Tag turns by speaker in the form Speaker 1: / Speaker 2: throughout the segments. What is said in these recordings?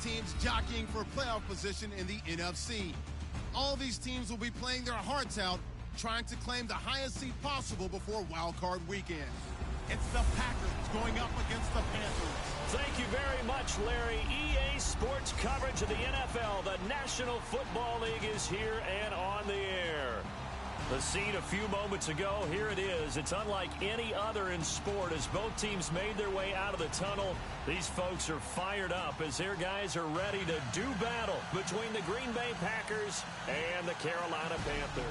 Speaker 1: teams jockeying for playoff position in the NFC. All these teams will be playing their hearts out, trying to claim the highest seed possible before Wild Card Weekend. It's the Packers going up against the Panthers.
Speaker 2: Thank you very much, Larry. EA Sports coverage of the NFL. The National Football League is here and on the air. The scene a few moments ago, here it is. It's unlike any other in sport as both teams made their way out of the tunnel. These folks are fired up as their guys are ready to do battle between the Green Bay Packers and the Carolina Panthers.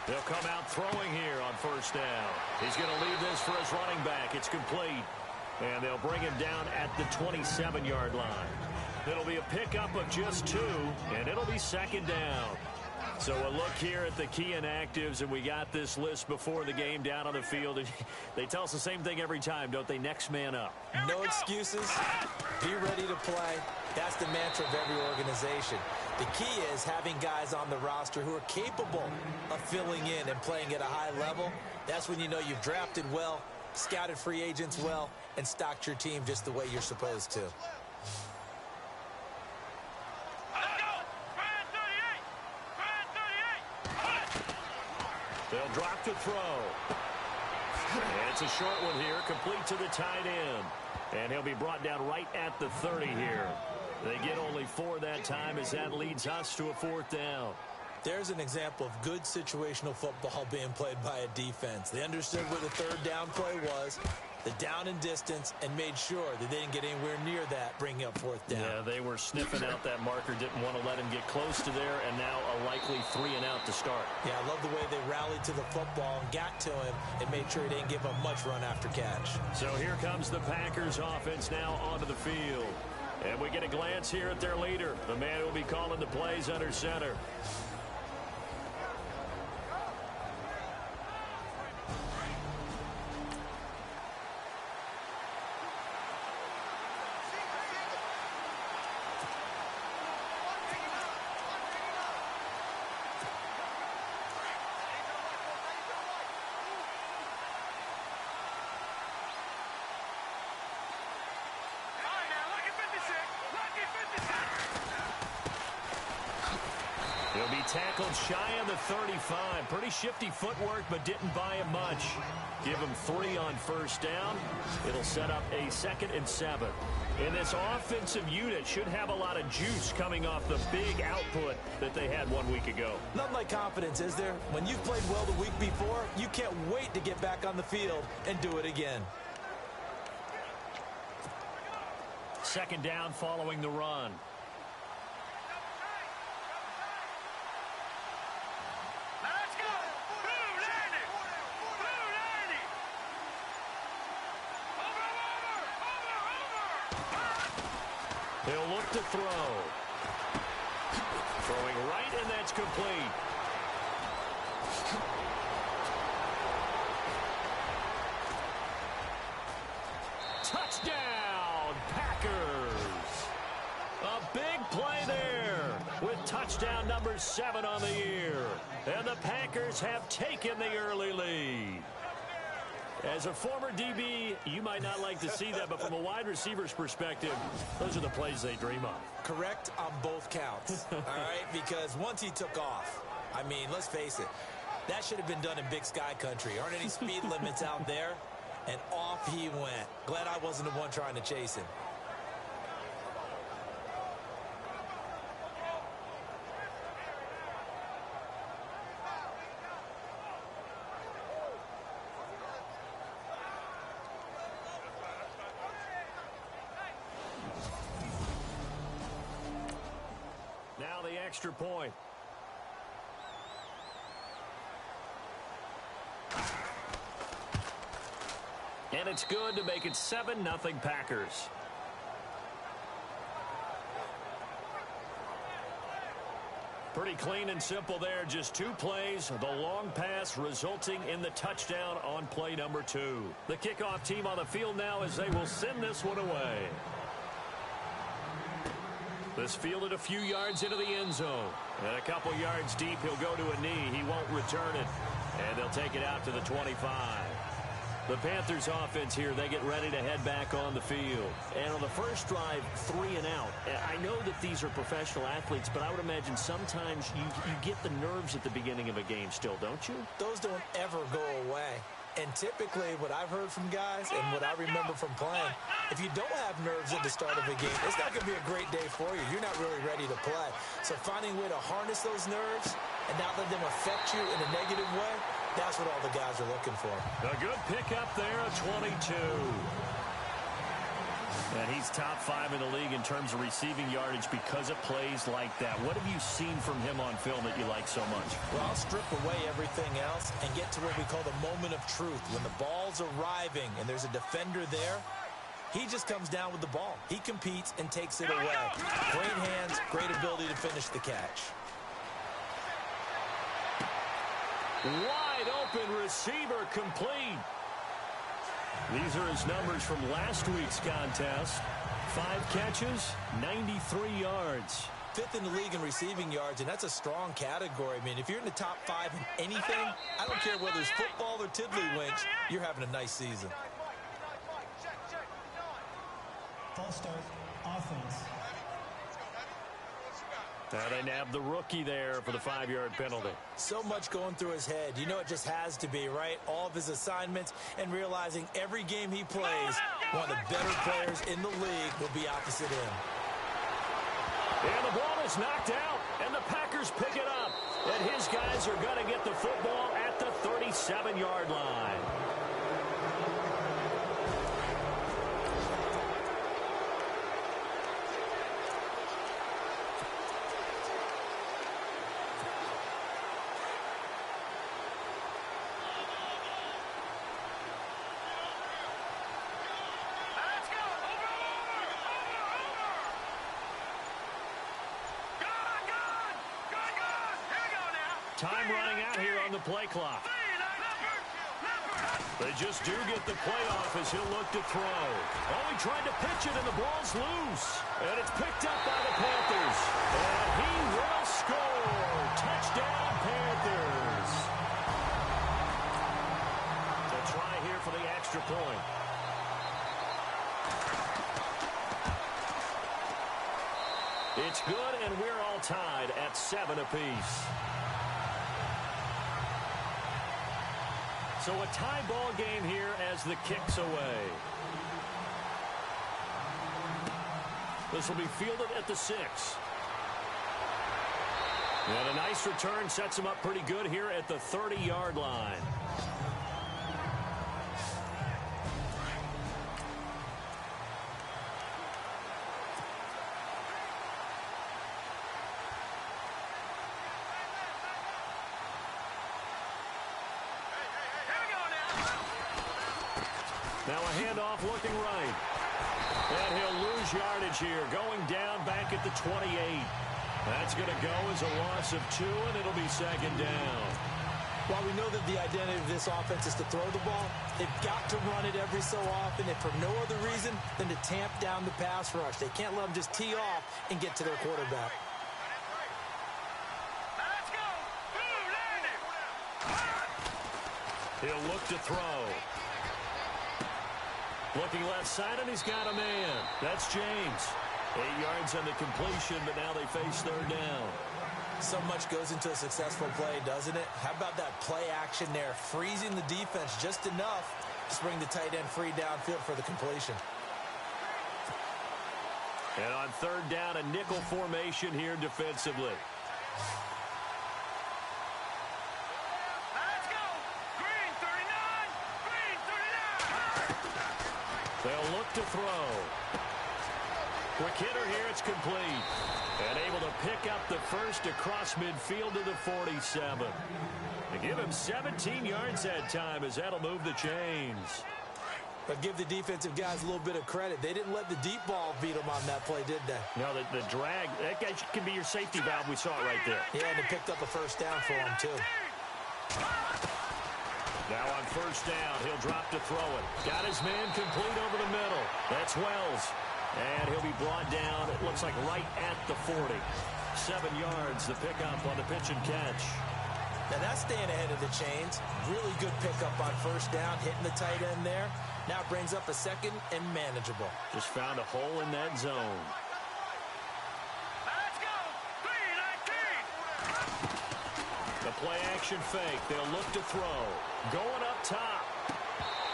Speaker 2: They'll come out throwing here on first down. He's going to leave this for his running back. It's complete. And they'll bring him down at the 27-yard line. It'll be a pickup of just 2, and it'll be second down. So a look here at the key inactives, and we got this list before the game down on the field. They tell us the same thing every time, don't they? Next man up.
Speaker 3: No excuses. Be ready to play. That's the mantra of every organization. The key is having guys on the roster who are capable of filling in and playing at a high level. That's when you know you've drafted well, scouted free agents well, and stocked your team just the way you're supposed to.
Speaker 2: They'll drop to throw. And it's a short one here, complete to the tight end. And he'll be brought down right at the 30 here. They get only 4 that time as that leads us to a 4th down.
Speaker 3: There's an example of good situational football being played by a defense. They understood where the 3rd down play was, the down and distance, and made sure that they didn't get anywhere near that, bringing up 4th down.
Speaker 2: Yeah, they were sniffing out that marker, didn't want to let him get close to there, and now a likely 3 and out to start.
Speaker 3: Yeah, I love the way they rallied to the football and got to him and made sure he didn't give him much run after catch.
Speaker 2: So here comes the Packers offense now onto the field. And we get a glance here at their leader, the man who will be calling the plays under center. He'll be tackled shy of the 35. Pretty shifty footwork, but didn't buy him much. Give him 3 on first down. It'll set up a 2nd and 7. And this offensive unit should have a lot of juice coming off the big output that they had 1 week ago.
Speaker 3: Nothing like confidence, is there? When you've played well the week before, you can't wait to get back on the field and do it again.
Speaker 2: 2nd down following the run. He'll look to throw. Throwing right, and that's complete. Touchdown, Packers. A big play there with touchdown number 7 on the year. And the Packers have taken the early lead. As a former DB, you might not like to see that, but from a wide receiver's perspective, those are the plays they dream of.
Speaker 3: Correct on both counts, all right? Because once he took off, I mean, let's face it, that should have been done in Big Sky country. Aren't any speed limits out there? And off he went. Glad I wasn't the one trying to chase him.
Speaker 2: Now the extra point. And it's good to make it 7-0 Packers. Pretty clean and simple there. Just 2 plays. The long pass resulting in the touchdown on play number 2. The kickoff team on the field now as they will send this one away. This fielded a few yards into the end zone. And a couple yards deep, he'll go to a knee. He won't return it. And they'll take it out to the 25. The Panthers offense here, they get ready to head back on the field.
Speaker 4: And on the first drive, 3 and out. I know that these are professional athletes, but I would imagine sometimes you get the nerves at the beginning of a game still, don't you?
Speaker 3: Those don't ever go away. And typically, what I've heard from guys and what I remember from playing, if you don't have nerves at the start of a game, it's not going to be a great day for you. You're not really ready to play. So finding a way to harness those nerves and not let them affect you in a negative way, that's what all the guys are looking for.
Speaker 2: A good pickup there, a 22. And he's top 5 in the league in terms of receiving yardage because of plays like that. What have you seen from him on film that you like so much?
Speaker 3: Well, I'll strip away everything else and get to what we call the moment of truth. When the ball's arriving and there's a defender there, he just comes down with the ball. He competes and takes it away. Great hands, great ability to finish the catch.
Speaker 2: Wide open receiver complete. These are his numbers from last week's contest. 5 catches, 93 yards.
Speaker 3: 5th in the league in receiving yards, and that's a strong category. I mean, if you're in the top 5 in anything, I don't care whether it's football or tiddlywinks, you're having a nice season.
Speaker 5: False start, offense.
Speaker 2: Now they nab the rookie there for the 5-yard penalty.
Speaker 3: So much going through his head. You know it just has to be, right? All of his assignments and realizing every game he plays, one of the better players in the league will be opposite him.
Speaker 2: And the ball is knocked out, and the Packers pick it up. And his guys are going to get the football at the 37-yard line. Time running out here on the play clock. They just do get the play off as he'll look to throw. Oh, he tried to pitch it, and the ball's loose. And it's picked up by the Panthers. And he will score. Touchdown, Panthers. To try here for the extra point. It's good, and we're all tied at 7 apiece. So a tie ball game here as the kick's away. This will be fielded at the 6. And a nice return sets him up pretty good here at the 30-yard line. Now a handoff looking right. And he'll lose yardage here, going down back at the 28. That's going to go as a loss of 2, and it'll be 2nd down.
Speaker 3: While we know that the identity of this offense is to throw the ball, they've got to run it every so often, if for no other reason than to tamp down the pass rush. They can't let them just tee off and get to their quarterback.
Speaker 2: He'll look to throw. Looking left side, and he's got a man. That's James. 8 yards on the completion, but now they face 3rd down.
Speaker 3: So much goes into a successful play, doesn't it? How about that play action there, freezing the defense just enough to bring the tight end free downfield for the completion.
Speaker 2: And on 3rd down, a nickel formation here defensively. They'll look to throw. Quick hitter here, it's complete. And able to pick up the first across midfield to the 47. They give him 17 yards that time as that'll move the chains.
Speaker 3: But give the defensive guys a little bit of credit. They didn't let the deep ball beat them on that play, did they?
Speaker 2: No, the drag, that guy can be your safety valve. We saw it right there.
Speaker 3: Yeah, and they picked up a 1st down for him, too.
Speaker 2: Now on 1st down, he'll drop to throw it. Got his man complete over the middle. That's Wells. And he'll be brought down, it looks like right at the 40. 7 yards, the pickup on the pitch and catch.
Speaker 3: Now that's staying ahead of the chains. Really good pickup on first down, hitting the tight end there. Now brings up a second and manageable.
Speaker 2: Just found a hole in that zone.
Speaker 6: Let's go! 3-19!
Speaker 2: The play action fake. They'll look to throw. Going up top.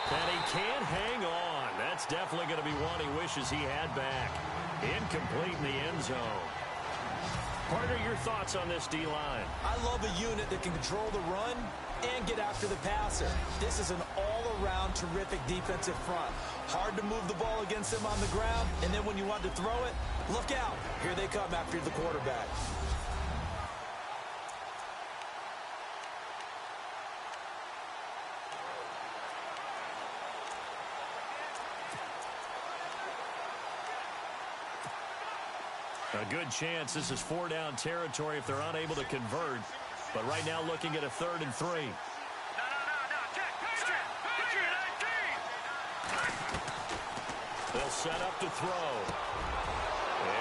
Speaker 2: And he can't hang on. That's definitely going to be one he wishes he had back. Incomplete in the end zone. Partner, your thoughts on this D-line?
Speaker 3: I love a unit that can control the run and get after the passer. This is an all-around terrific defensive front. Hard to move the ball against them on the ground, and then when you want to throw it, look out. Here they come after the quarterback.
Speaker 2: A good chance this is 4-down territory if they're unable to convert. But right now looking at a 3rd and 3.
Speaker 6: No, check, straight, 3-19!
Speaker 2: They'll set up to throw.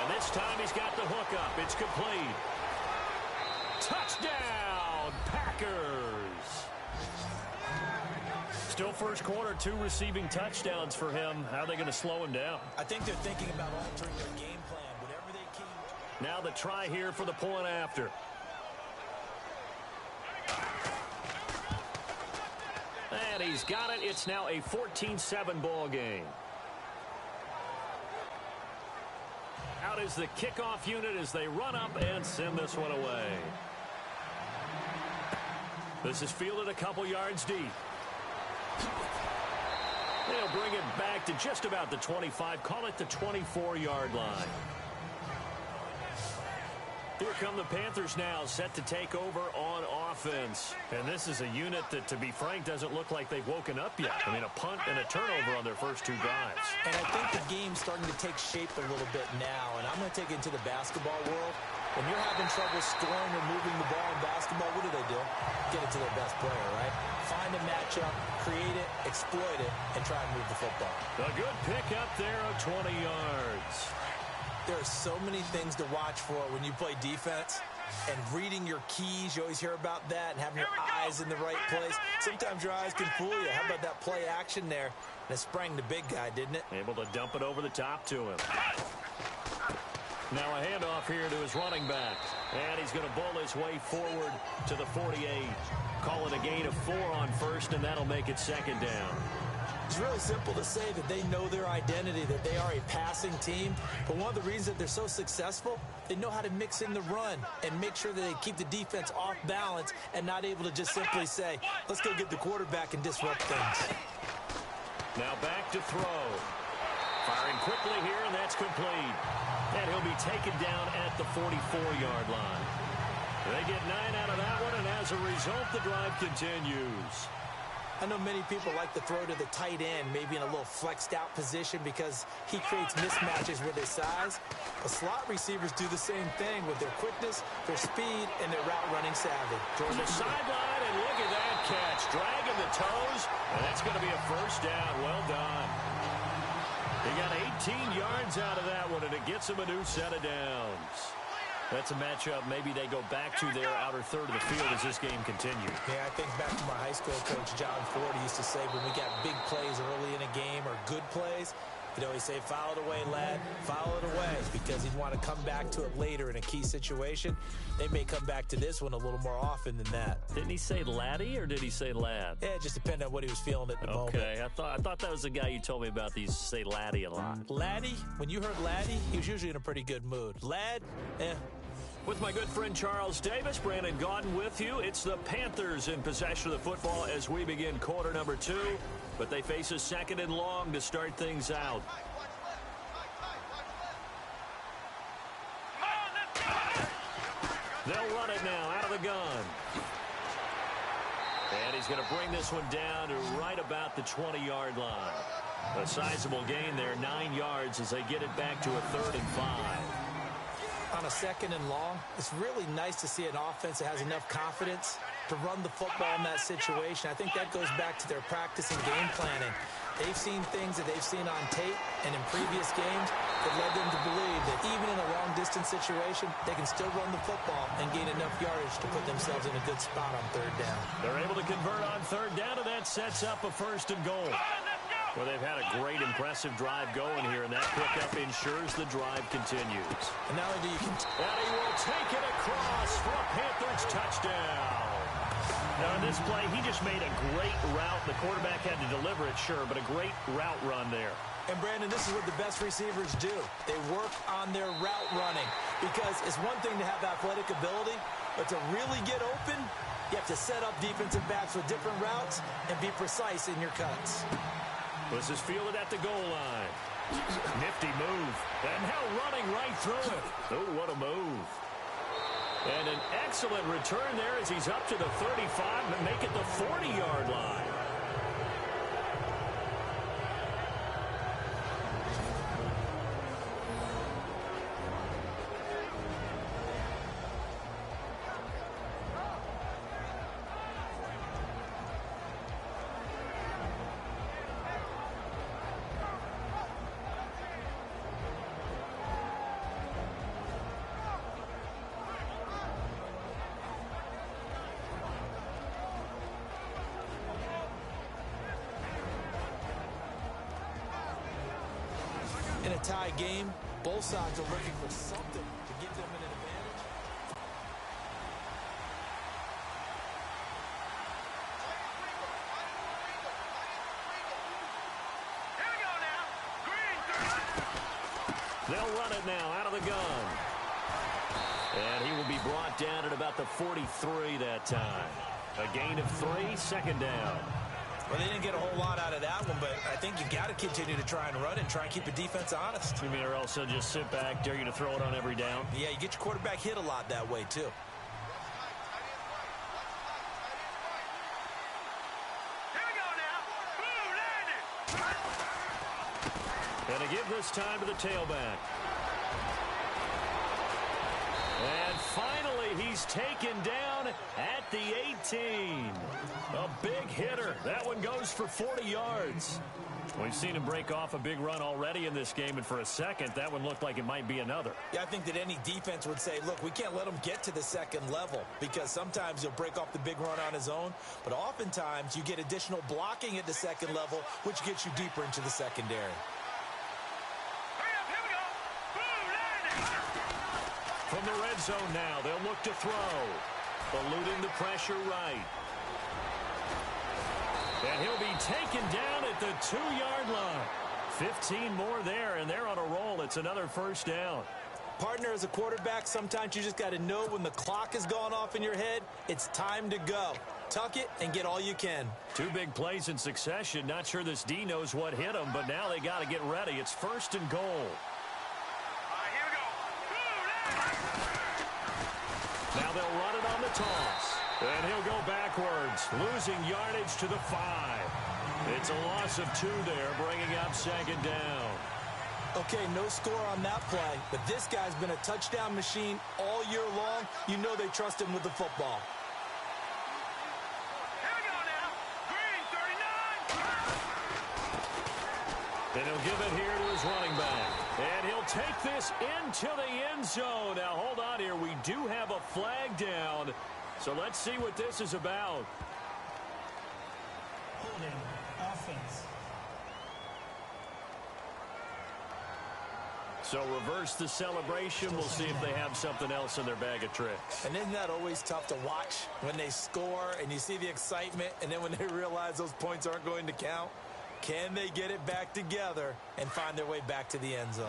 Speaker 2: And this time he's got the hook up. It's complete. Touchdown, Packers. Still first quarter, 2 receiving touchdowns for him. How are they going to slow him down?
Speaker 3: I think they're thinking about altering their game plan. Whatever they can.
Speaker 2: Now the try here for the point after. And he's got it. It's now a 14-7 ball game. Out is the kickoff unit as they run up and send this one away. This is fielded a couple yards deep. They'll bring it back to just about the 25. Call it the 24-yard line. Here come the Panthers now, set to take over on offense. And this is a unit that, to be frank, doesn't look like they've woken up yet. I mean, a punt and a turnover on their first 2 drives.
Speaker 3: And I think the game's starting to take shape a little bit now. And I'm going to take it into the basketball world. When you're having trouble scoring or moving the ball in basketball, what do? Get it to their best player, right? Find a matchup, create it, exploit it, and try and move the football.
Speaker 2: A good pickup there of 20 yards.
Speaker 3: There are so many things to watch for when you play defense. And reading your keys, you always hear about that, and having your eyes in the right place. Sometimes your eyes can fool you. How about that play action there? And it sprang the big guy, didn't it?
Speaker 2: Able to dump it over the top to him. Now a handoff here to his running back. And he's going to bowl his way forward to the 48. Call it a gain of 4 on first, and that'll make it 2nd down.
Speaker 3: It's really simple to say that they know their identity, that they are a passing team. But one of the reasons that they're so successful, they know how to mix in the run and make sure that they keep the defense off balance and not able to just simply say, let's go get the quarterback and disrupt things.
Speaker 2: Now back to throw. Firing quickly here, and that's complete. And he'll be taken down at the 44-yard line. They get 9 out of that one, and as a result, the drive continues.
Speaker 3: I know many people like to throw to the tight end, maybe in a little flexed out position because he creates mismatches with his size. But slot receivers do the same thing with their quickness, their speed, and their route running savvy.
Speaker 2: Toward the sideline, and look at that catch. Dragging the toes, and that's going to be a first down. Well done. He got 18 yards out of that one, and it gets him a new set of downs. That's a matchup maybe they go back to their outer third of the field as this game continues.
Speaker 3: Yeah, I think back to my high school coach, John Ford, used to say when we got big plays early in a game or good plays, he'd always say, foul it away, lad, foul it away, because he'd want to come back to it later in a key situation. They may come back to this one a little more often than that.
Speaker 2: Didn't he say laddie or did he say lad?
Speaker 3: Yeah, it just depended on what he was feeling at the moment.
Speaker 2: Okay, I thought that was the guy you told me about. He used to say laddie a lot.
Speaker 3: Laddie, when you heard laddie, he was usually in a pretty good mood. Lad,
Speaker 2: With my good friend Charles Davis, Brandon Gaudin with you. It's the Panthers in possession of the football as we begin quarter number 2. But they face a 2nd and long to start things out. They'll run it now out of the gun. And he's going to bring this one down to right about the 20-yard line. A sizable gain there, 9 yards as they get it back to a 3rd and 5.
Speaker 3: On a 2nd and long, it's really nice to see an offense that has enough confidence to run the football in that situation. I think that goes back to their practice and game planning. They've seen things that they've seen on tape and in previous games that led them to believe that even in a long-distance situation, they can still run the football and gain enough yardage to put themselves in a good spot on third down.
Speaker 2: They're able to convert on third down, and that sets up a 1st and goal. Well, they've had a great, impressive drive going here, and that pickup ensures the drive continues.
Speaker 3: And not only do you
Speaker 2: and he will take it across for a Panthers touchdown. Now, in this play, he just made a great route. The quarterback had to deliver it, sure, but a great route run there.
Speaker 3: And, Brandon, this is what the best receivers do. They work on their route running because it's one thing to have athletic ability, but to really get open, you have to set up defensive backs with different routes and be precise in your cuts.
Speaker 2: This is fielded at the goal line. Nifty move. And now running right through it. Oh, what a move. And an excellent return there as he's up to the 35 and make it the 40-yard line.
Speaker 3: In a tie game, both sides are looking for something to give them an advantage.
Speaker 6: Here we go now. Green.
Speaker 2: They'll run it now out of the gun. And he will be brought down at about the 43 that time. A gain of 3, 2nd down.
Speaker 3: Well, they didn't get a whole lot out of that one, but I think you got to continue to try and run and try and keep the defense honest.
Speaker 2: You mean, or else they'll just sit back, dare you to throw it on every down?
Speaker 3: Yeah, you get your quarterback hit a lot that way, too.
Speaker 6: Here we go now. Blue landed.
Speaker 2: And to give this time to the tailback. And finally, he's taken down at the 18. A big hitter. That one goes for 40 yards. We've seen him break off a big run already in this game, and for a second, that one looked like it might be another.
Speaker 3: Yeah, I think that any defense would say, look, we can't let him get to the 2nd level because sometimes he'll break off the big run on his own, but oftentimes you get additional blocking at the 2nd level, which gets you deeper into the secondary.
Speaker 6: Hurry up, here we go. Blue landed.
Speaker 2: From the red zone now, they'll look to throw. Eluding the pressure right. And he'll be taken down at the 2-yard line. 15 more there, and they're on a roll. It's another 1st down.
Speaker 3: Partner, as a quarterback, sometimes you just got to know when the clock has gone off in your head, it's time to go. Tuck it and get all you can.
Speaker 2: 2 big plays in succession. Not sure this D knows what hit him, but now they got to get ready. It's 1st and goal.
Speaker 6: All right, here we go. Blue landed.
Speaker 2: Now they'll run it on the toss. And he'll go backwards, losing yardage to the 5. It's a loss of 2 there, bringing up 2nd down.
Speaker 3: Okay, no score on that play, but this guy's been a touchdown machine all year long. You know they trust him with the football.
Speaker 6: Here we go now. Green 39.
Speaker 2: And he'll give it here to his running back. And he'll take this into the end zone. Now, hold on here. We do have a flag down. So let's see what this is about.
Speaker 5: Holding offense.
Speaker 2: So reverse the celebration. We'll see if they have something else in their bag of tricks.
Speaker 3: And isn't that always tough to watch when they score and you see the excitement and then when they realize those points aren't going to count? Can they get it back together and find their way back to the end zone?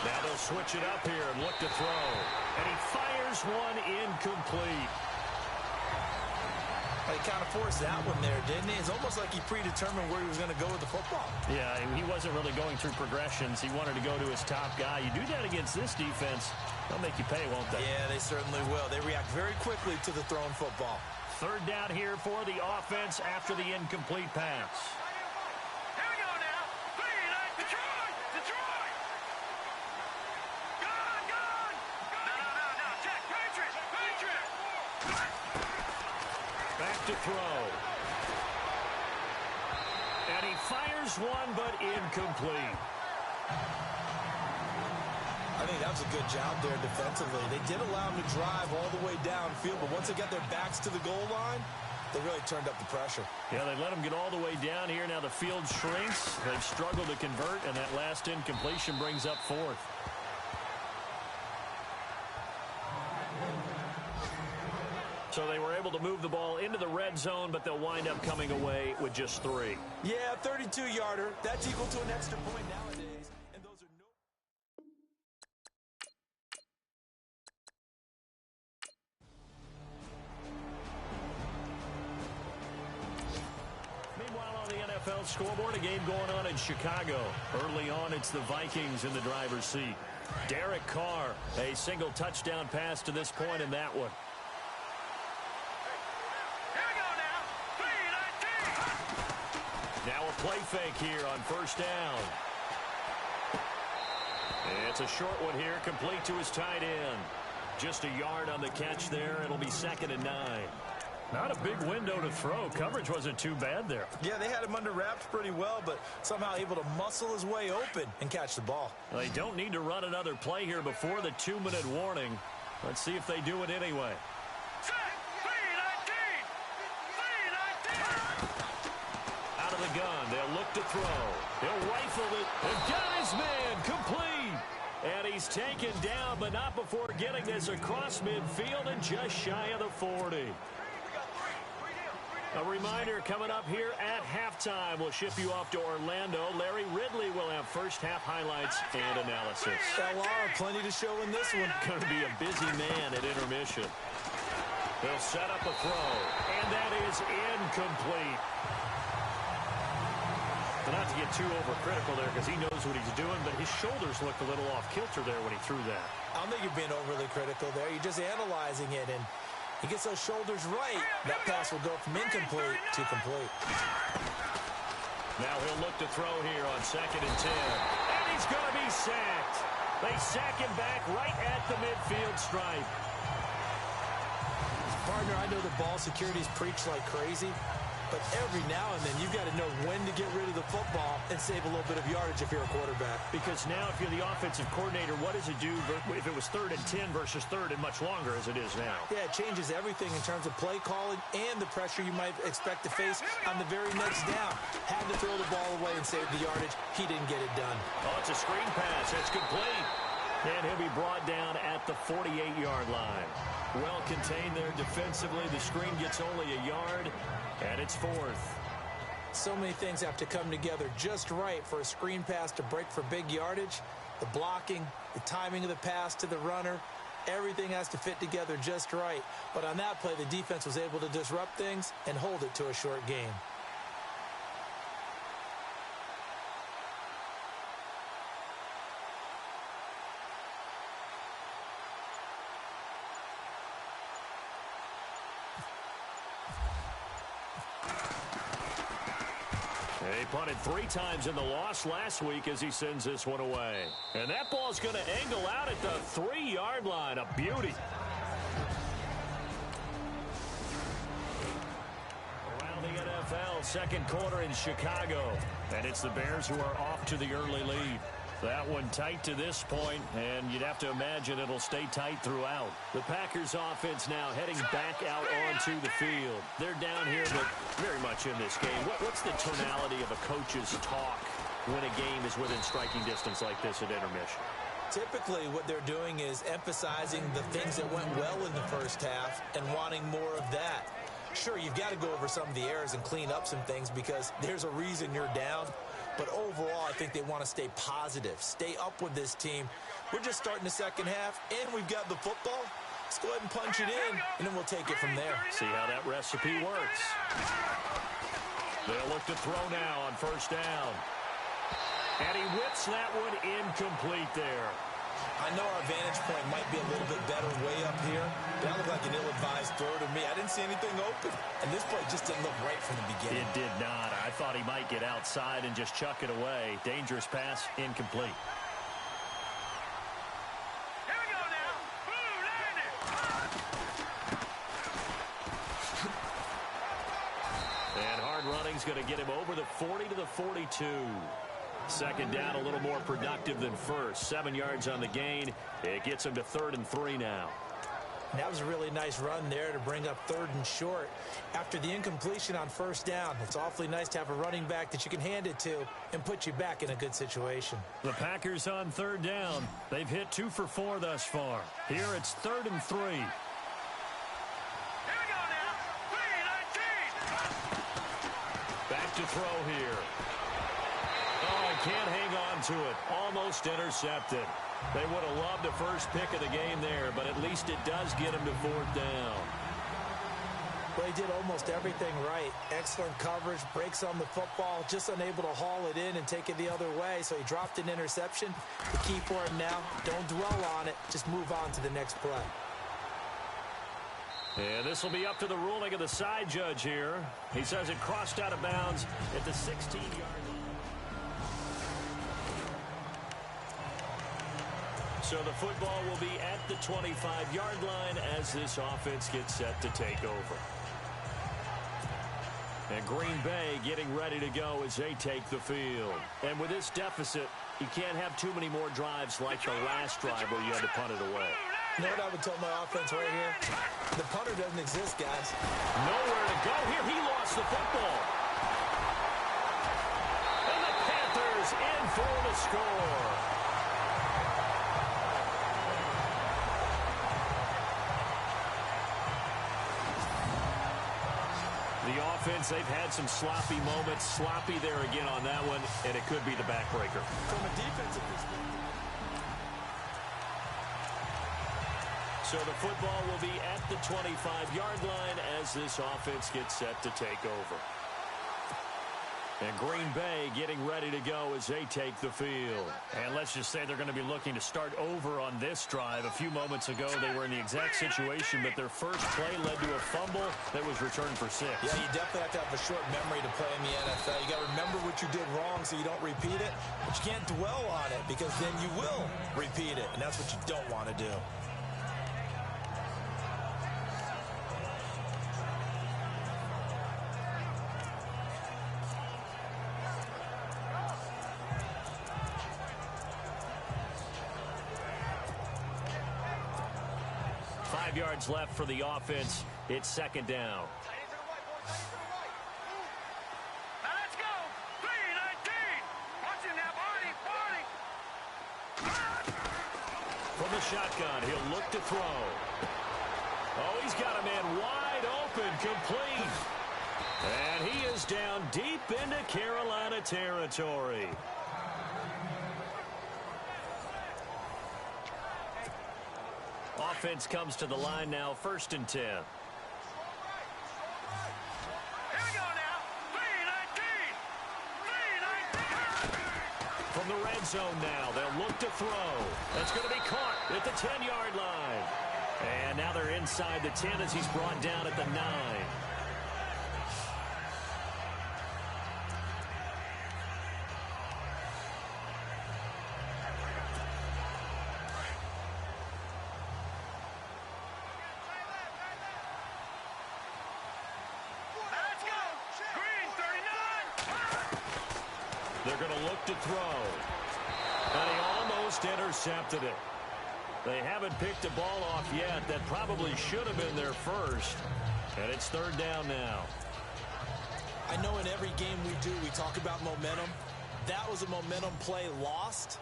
Speaker 2: Now they'll switch it up here and look to throw. And he fires one incomplete.
Speaker 3: Well, he kind of forced that one there, didn't he? It's almost like he predetermined where he was going to go with the football.
Speaker 2: Yeah, he wasn't really going through progressions. He wanted to go to his top guy. You do that against this defense, they'll make you pay, won't they?
Speaker 3: Yeah, they certainly will. They react very quickly to the thrown football.
Speaker 2: 3rd down here for the offense after the incomplete pass.
Speaker 6: Here we go now. Green light. Detroit. Detroit. Gone. No. Check. Patriots.
Speaker 2: throw. And he fires one, but incomplete.
Speaker 3: I think that was a good job there defensively. They did allow him to drive all the way downfield, but once they got their backs to the goal line, they really turned up the pressure.
Speaker 2: Yeah, they let him get all the way down here. Now the field shrinks. They've struggled to convert, and that last incompletion brings up fourth. So they were able to move the ball into the red zone, but they'll wind up coming away with just 3.
Speaker 3: Yeah, 32-yarder. That's equal to an extra point nowadays. And those are no...
Speaker 2: Meanwhile, on the NFL scoreboard, a game going on in Chicago. Early on, it's the Vikings in the driver's seat. Derek Carr, a single touchdown pass to this point in that one. Now a play fake here on first down. It's a short one here, complete to his tight end. Just a yard on the catch there. It'll be 2nd and 9. Not a big window to throw. Coverage wasn't too bad there.
Speaker 3: Yeah, they had him under wraps pretty well, but somehow able to muscle his way open and catch the ball.
Speaker 2: They don't need to run another play here before the 2-minute warning. Let's see if they do it anyway. Out of the gun, they'll look to throw. He'll rifle it. They've got his man complete. And he's taken down, but not before getting this across midfield and just shy of the 40. A reminder coming up here at halftime. We'll ship you off to Orlando. Larry Ridley will have first half highlights and analysis.
Speaker 3: LR, plenty to show in this one.
Speaker 2: Going to be a busy man at intermission. They'll set up a throw, and that is incomplete. Not to get too overcritical there because he knows what he's doing, but his shoulders looked a little off kilter there when he threw that.
Speaker 3: I don't think you're being overly critical there. You're just analyzing it, and he gets those shoulders right. That pass will go from incomplete to complete.
Speaker 2: Now he'll look to throw here on 2nd and 10. And he's going to be sacked. They sack him back right at the midfield stripe.
Speaker 3: Partner, I know the ball security's preached like crazy, but every now and then you've got to know when to get rid of the football and save a little bit of yardage if you're a quarterback.
Speaker 2: Because now if you're the offensive coordinator, what does it do if it was 3rd and 10 versus 3rd and much longer as it is now?
Speaker 3: Yeah, it changes everything in terms of play calling and the pressure you might expect to face on the very next down. Had to throw the ball away and save the yardage. He didn't get it done.
Speaker 2: Oh, it's a screen pass. It's complete. And he'll be brought down at the 48-yard line. Well contained there defensively. The screen gets only a yard, and it's 4th.
Speaker 3: So many things have to come together just right for a screen pass to break for big yardage. The blocking, the timing of the pass to the runner, everything has to fit together just right. But on that play, the defense was able to disrupt things and hold it to a short game.
Speaker 2: He punted 3 times in the loss last week as he sends this one away. And that ball's going to angle out at the 3-yard line. A beauty. Around the NFL, second quarter in Chicago. And it's the Bears who are off to the early lead. That one tight to this point, and you'd have to imagine it'll stay tight throughout. The Packers offense now heading back out onto the field. They're down here, but very much in this game. What's the tonality of a coach's talk when a game is within striking distance like this at intermission?
Speaker 3: Typically, what they're doing is emphasizing the things that went well in the first half and wanting more of that. Sure, you've got to go over some of the errors and clean up some things because there's a reason you're down. But overall, I think they want to stay positive, stay up with this team. We're just starting the second half, and we've got the football. Let's go ahead and punch it in, and then we'll take it from there.
Speaker 2: See how that recipe works. They'll look to throw now on first down. And he whips that one incomplete there.
Speaker 3: I know our vantage point might be a little bit better way up here. That looked like an ill-advised throw to me. I didn't see anything open. And this play just didn't look right from the beginning.
Speaker 2: It did not. I thought he might get outside and just chuck it away. Dangerous pass, incomplete.
Speaker 6: Here we go now. Blue landed.
Speaker 2: is going to get him over the 40 to the 42. Second down, a little more productive than first. 7 yards on the gain. It gets him to 3rd and 3 now.
Speaker 3: And that was a really nice run there to bring up 3rd and short. After the incompletion on 1st down, it's awfully nice to have a running back that you can hand it to and put you back in a good situation.
Speaker 2: The Packers on 3rd down. They've hit 2 for 4 thus far. Here it's 3rd and 3.
Speaker 6: Here we go now. 3-19.
Speaker 2: Back to throw here. Oh, he can't hang on to it. Almost intercepted. They would have loved the first pick of the game there, but at least it does get him to 4th down.
Speaker 3: Well, he did almost everything right. Excellent coverage, breaks on the football, just unable to haul it in and take it the other way, so he dropped an interception. The key for him now, don't dwell on it, just move on to the next play.
Speaker 2: And this will be up to the ruling of the side judge here. He says it crossed out of bounds at the 16-yard line. So the football will be at the 25-yard line as this offense gets set to take over. And Green Bay getting ready to go as they take the field. And with this deficit, you can't have too many more drives like the last drive where you had to punt it away.
Speaker 3: You know what I would tell my offense right here? The punter doesn't exist, guys.
Speaker 2: Nowhere to go here. He lost the football. And the Panthers in for the score. The offense, they've had some sloppy moments. Sloppy there again on that one, and it could be the backbreaker.
Speaker 3: From a defensive perspective.
Speaker 2: So the football will be at the 25-yard line as this offense gets set to take over. And Green Bay getting ready to go as they take the field. And let's just say they're going to be looking to start over on this drive. A few moments ago, they were in the exact situation, but their first play led to a fumble that was returned for 6.
Speaker 3: Yeah, you definitely have to have a short memory to play in the NFL. You got to remember what you did wrong so you don't repeat it, but you can't dwell on it because then you will repeat it, and that's what you don't want to do.
Speaker 2: 5 yards left for the offense. It's 2nd down.
Speaker 6: Now let's go. 3-19. Watch him now, Barney.
Speaker 2: From the shotgun, he'll look to throw. Oh, he's got a man wide open, complete. And he is down deep into Carolina territory. Offense comes to the line now, 1st and 10.
Speaker 6: Here we go now. 3-19.
Speaker 2: From the red zone now, they'll look to throw. That's going to be caught at the 10-yard line. And now they're inside the 10 as he's brought down at the 9. They're going to look to throw. And he almost intercepted it. They haven't picked the ball off yet. That probably should have been their first. And it's 3rd down now.
Speaker 3: I know in every game we do, we talk about momentum. That was a momentum play lost.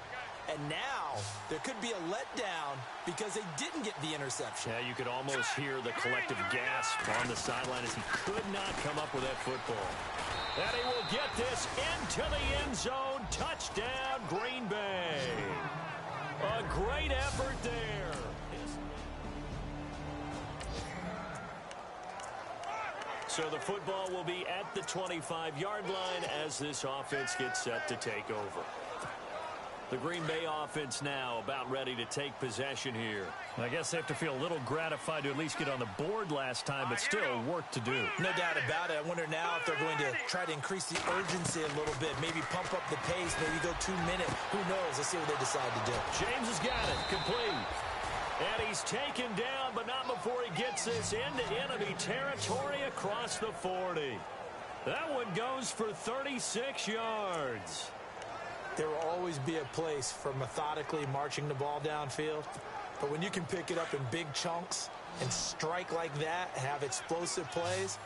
Speaker 3: And now there could be a letdown because they didn't get the interception.
Speaker 2: Yeah, you could almost hear the collective gasp on the sideline as he could not come up with that football. And he will get this into the end zone. Touchdown, Green Bay. A great effort there. So the football will be at the 25-yard line as this offense gets set to take over. The Green Bay offense now about ready to take possession here. I guess they have to feel a little gratified to at least get on the board last time, but still work to do.
Speaker 3: No doubt about it. I wonder now if they're going to try to increase the urgency a little bit, maybe pump up the pace, maybe go 2 minutes. Who knows? Let's see what they decide to do.
Speaker 2: James has got it. Complete. And he's taken down, but not before he gets this into enemy territory across the 40. That one goes for 36 yards.
Speaker 3: There will always be a place for methodically marching the ball downfield. But when you can pick it up in big chunks and strike like that, have explosive plays,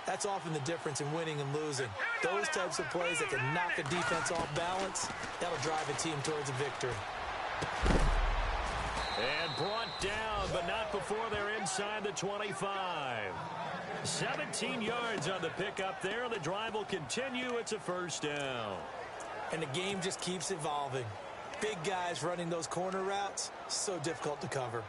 Speaker 3: that's often the difference in winning and losing. Those types of plays that can knock a defense off balance, that'll drive a team towards a victory.
Speaker 2: And brought down, but not before they're inside the 25. 17 yards on the pickup there. The drive will continue. It's a first down.
Speaker 3: And the game just keeps evolving. Big guys running those corner routes, so difficult to cover.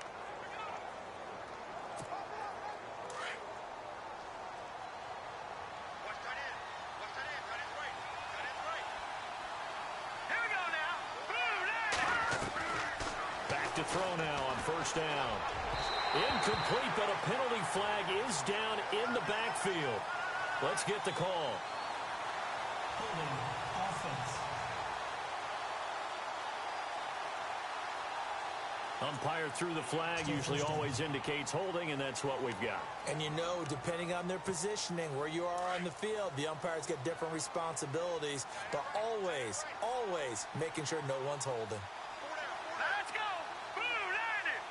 Speaker 2: Back to throw now on first down. Incomplete, but a penalty flag is down in the backfield. Let's get the call.
Speaker 5: Holding offense.
Speaker 2: Umpire threw the flag, usually always indicates holding, and that's what we've got.
Speaker 3: And you know, depending on their positioning, where you are on the field, the umpires get different responsibilities, but always, always making sure no one's holding.
Speaker 6: Let's go! Blue landed!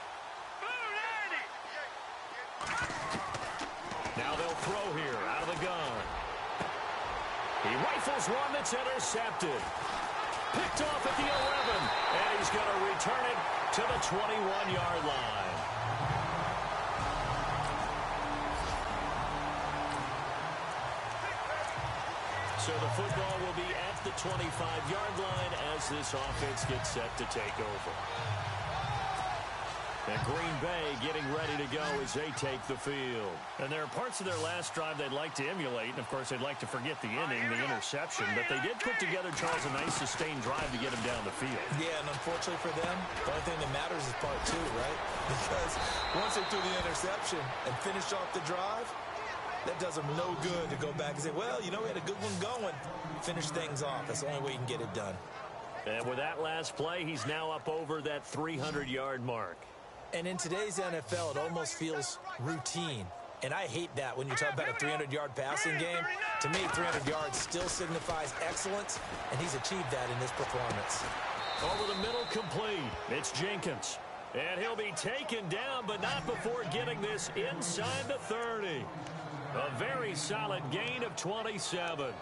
Speaker 6: Blue landed!
Speaker 2: Now they'll throw here out of the gun. He rifles one that's intercepted. Picked off at the 11, and he's going to return it to the 21-yard line. So the football will be at the 25-yard line as this offense gets set to take over. And Green Bay getting ready to go as they take the field. And there are parts of their last drive they'd like to emulate. And, of course, they'd like to forget the inning, the interception. But they did put together, Charles, a nice sustained drive to get him down the field.
Speaker 3: Yeah, and unfortunately for them, the only thing that matters is part two, right? Because once they threw the interception and finished off the drive, that does them no good to go back and say, well, you know, we had a good one going. Finish things off. That's the only way you can get it done.
Speaker 2: And with that last play, he's now up over that 300-yard mark.
Speaker 3: And in today's NFL, it almost feels routine. And I hate that when you talk about a 300-yard passing game. To me, 300 yards still signifies excellence, and he's achieved that in this performance.
Speaker 2: Over the middle, complete. It's Jenkins. And he'll be taken down, but not before getting this inside the 30. A very solid gain of 27.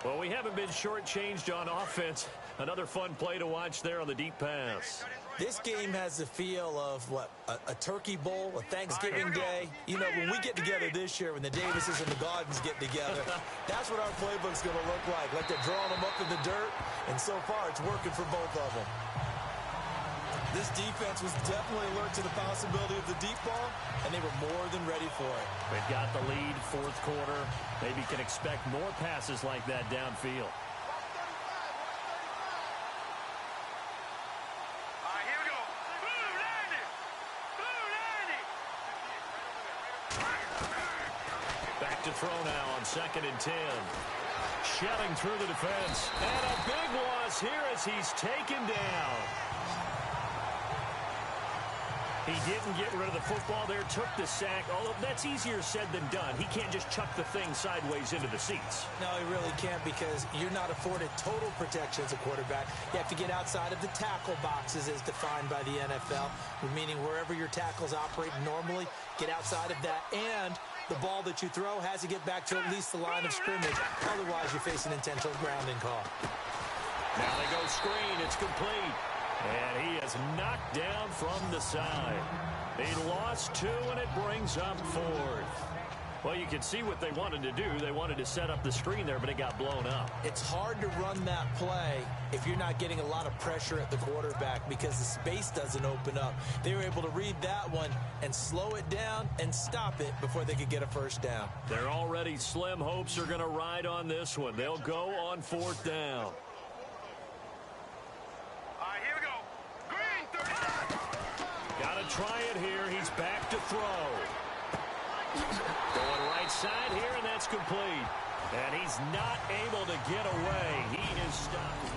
Speaker 2: Well, we haven't been shortchanged on offense. Another fun play to watch there on the deep pass.
Speaker 3: This game has the feel of, what, a turkey bowl, a Thanksgiving day. You know, when we get together this year, when the Davises and the Gardens get together, that's what our playbook's going to look like. Like they're drawing them up in the dirt, and so far it's working for both of them. This defense was definitely alert to the possibility of the deep ball, and they were more than ready for it.
Speaker 2: They've got the lead, fourth quarter. Maybe can expect more passes like that downfield. To throw now on 2nd and 10. Shelling through the defense. And a big loss here as he's taken down. He didn't get rid of the football there, took the sack. Although that's easier said than done. He can't just chuck the thing sideways into the seats.
Speaker 3: No, he really can't, because you're not afforded total protection as a quarterback. You have to get outside of the tackle boxes as defined by the NFL, meaning wherever your tackles operate normally, get outside of that. And the ball that you throw has to get back to at least the line of scrimmage. Otherwise, you face an intentional grounding call.
Speaker 2: Now they go screen. It's complete. And he is knocked down from the side. They lost 2, and it brings up 4th. Well, you can see what they wanted to do. They wanted to set up the screen there, but it got blown up.
Speaker 3: It's hard to run that play if you're not getting a lot of pressure at the quarterback, because the space doesn't open up. They were able to read that one and slow it down and stop it before they could get a first down.
Speaker 2: They're already slim hopes are going to ride on this one. They'll go on 4th down.
Speaker 6: All right, here we go. Green, 35.
Speaker 2: Got to try it here. He's back to throw. Going right side here, and that's complete. And he's not able to get away. He is stopped.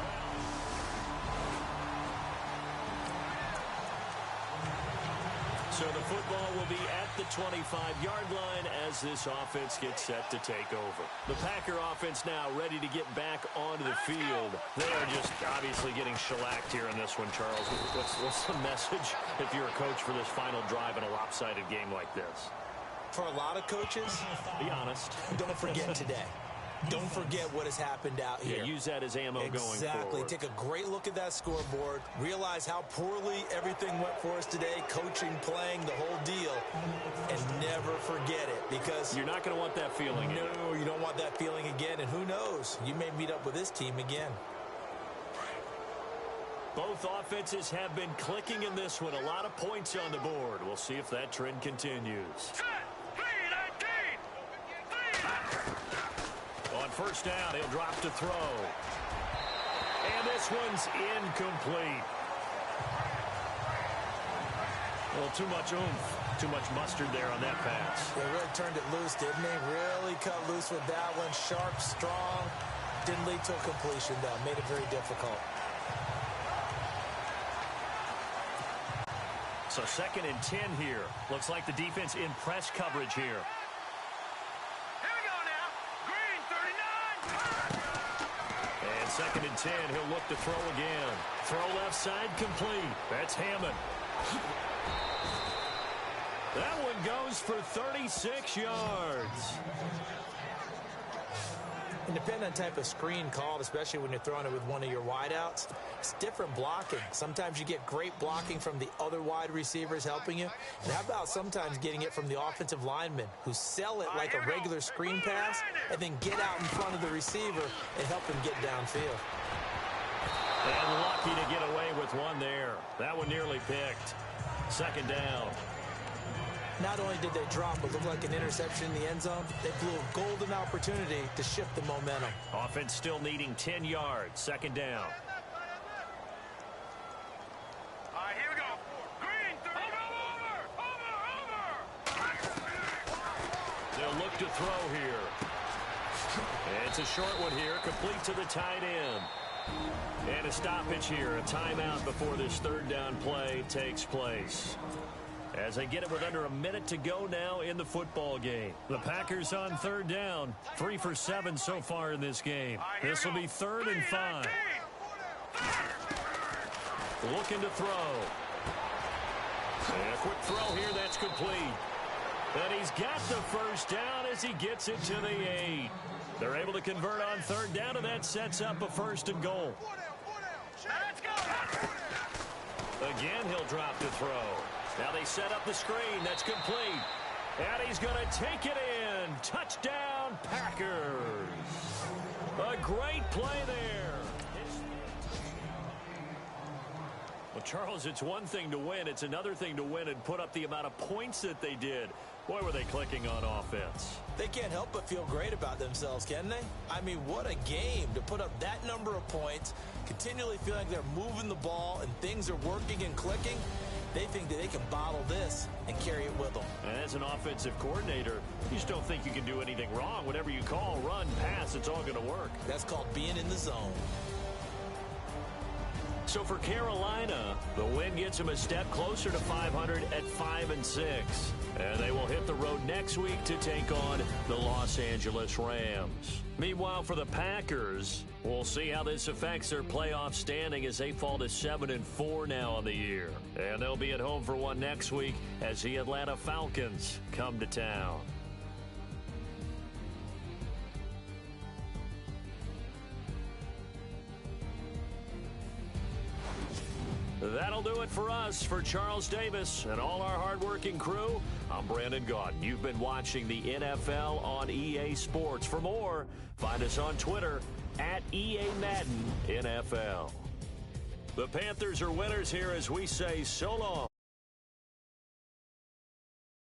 Speaker 2: So the football will be at the 25-yard line as this offense gets set to take over. The Packer offense now ready to get back onto the field. They are just obviously getting shellacked here in this one, Charles. What's the message if you're a coach for this final drive in a lopsided game like this?
Speaker 3: For a lot of coaches,
Speaker 2: be honest.
Speaker 3: Don't forget today. Don't forget what has happened out here.
Speaker 2: Yeah, use that as ammo going forward.
Speaker 3: Exactly. Take a great look at that scoreboard. Realize how poorly everything went for us today. Coaching, playing, the whole deal. And never forget it, because
Speaker 2: you're not going to want that feeling again.
Speaker 3: No, you don't want that feeling again. And who knows? You may meet up with this team again.
Speaker 2: Both offenses have been clicking in this one. A lot of points on the board. We'll see if that trend continues. On first down, he'll drop to throw. And this one's incomplete. A little too much oomph, too much mustard there on that pass.
Speaker 3: They really turned it loose, didn't they? Really cut loose with that one. Sharp, strong. Didn't lead to a completion, though. Made it very difficult.
Speaker 2: So 2nd and 10 here. Looks like the defense in press coverage here. And 2nd and 10, he'll look to throw again. Throw left side complete. That's Hammond. That one goes for 36 yards.
Speaker 3: And depending on the type of screen called, especially when you're throwing it with one of your wideouts, it's different blocking. Sometimes you get great blocking from the other wide receivers helping you. And how about sometimes getting it from the offensive linemen who sell it like a regular screen pass and then get out in front of the receiver and help him get downfield.
Speaker 2: And lucky to get away with one there. That one nearly picked. 2nd down.
Speaker 3: Not only did they drop what looked like an interception in the end zone, they blew a golden opportunity to shift the momentum.
Speaker 2: Offense still needing 10 yards. 2nd down.
Speaker 6: All right, here we go. Green, over.
Speaker 2: They'll look to throw here. It's a short one here, complete to the tight end. And a stoppage here, a timeout before this 3rd down play takes place. As they get it with under a minute to go now in the football game. The Packers on 3rd down. 3 for 7 so far in this game. This will be 3rd and 5. Looking to throw. And a quick throw here, that's complete. And he's got the first down as he gets it to the 8. They're able to convert on 3rd down, and that sets up a 1st and goal. Again, he'll drop to throw. Now they set up the screen. That's complete. And he's going to take it in. Touchdown, Packers. A great play there. Well, Charles, it's one thing to win. It's another thing to win and put up the amount of points that they did. Boy, were they clicking on offense.
Speaker 3: They can't help but feel great about themselves, can they? I mean, what a game to put up that number of points, continually feeling like they're moving the ball and things are working and clicking. They think that they can bottle this and carry it with them.
Speaker 2: And as an offensive coordinator, you just don't think you can do anything wrong. Whatever you call, run, pass, it's all going to work.
Speaker 3: That's called being in the zone.
Speaker 2: So for Carolina, the win gets them a step closer to 500 at 5-6. And they will hit the road next week to take on the Los Angeles Rams. Meanwhile, for the Packers, we'll see how this affects their playoff standing as they fall to 7-4 now on the year. And they'll be at home for one next week as the Atlanta Falcons come to town. That'll do it for us. For Charles Davis and all our hardworking crew, I'm Brandon Gaudin. You've been watching the NFL on EA Sports. For more, find us on Twitter at EA Madden NFL. The Panthers are winners here as we say so long.